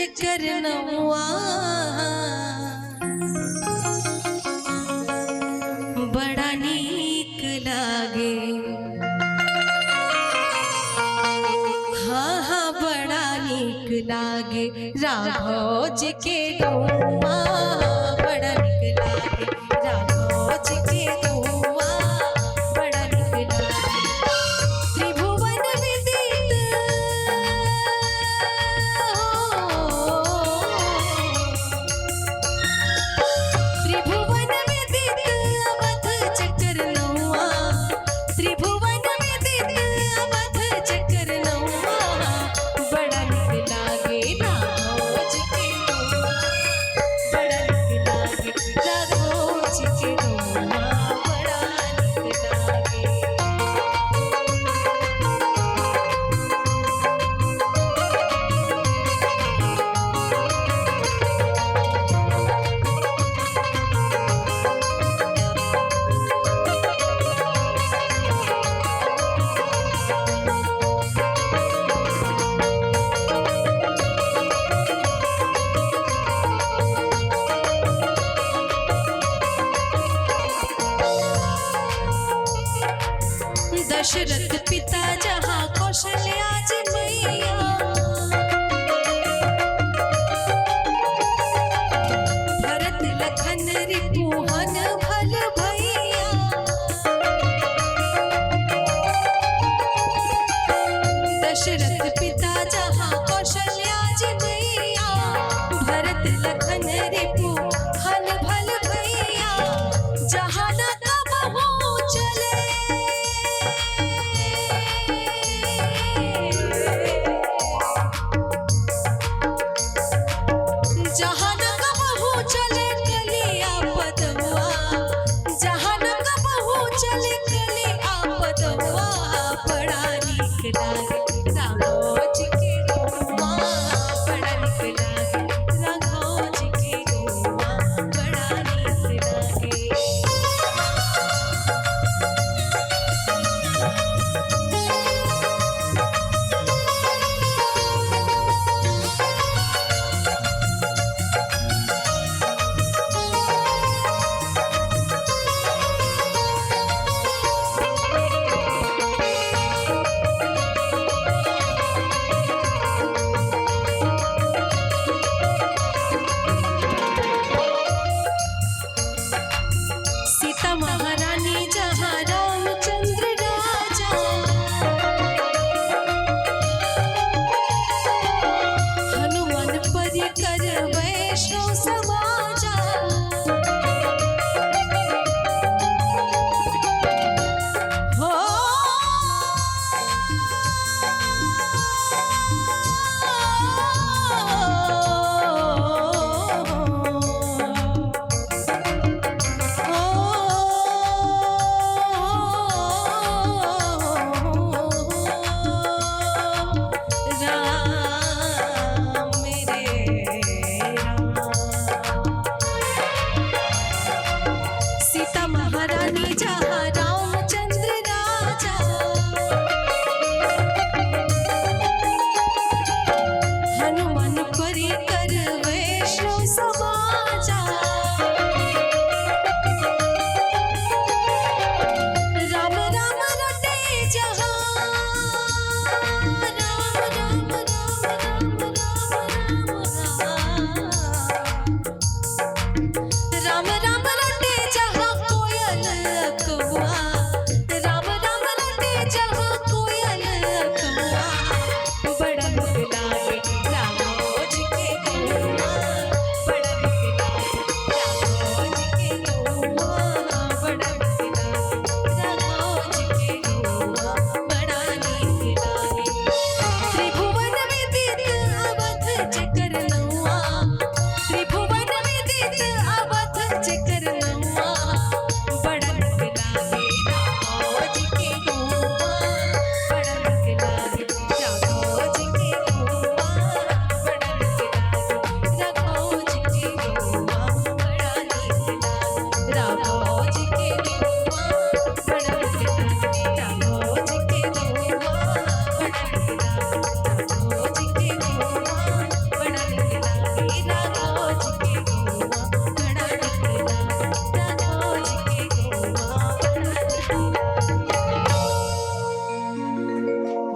जेकर नौआ बड़ा नीक लागे। हाँ हाँ बड़ा नीक लागे राघव जी के गौआ बड़ा नीक लागे राघव जी के गौआ बड़ा नीक लागे। त्रिभुवन विदित त्रिभुवन विदित अवध चक्कर नौआ त्रिभुवन विदित अवध चक्कर नौआ बड़ा नीक लागे राघव जी के गौआ बड़ा नीक लागे राघव जी के गौआ बड़ा नीक लागे। दशरथ पिता जहाँ कौशल्या जी मैया भरत लखन रिपुहन भल भैया। दशरथ पिता जहाँ कौशल्या जी मैया भरत लखन रिपुहन भल भैया। जहाँ न कबहू चले जहाँ न कबहू चले कलिया पदवा जहाँ न कबहू चले कलिया पदवा बड़ा नीक लागे राघव जी के गौआ बड़ा नीक लागे राघव जी के गौआ बड़ा नीक लागे।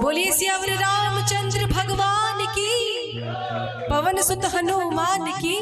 बोलिए सियावर रामचंद्र भगवान की, पवन सुत हनुमान की।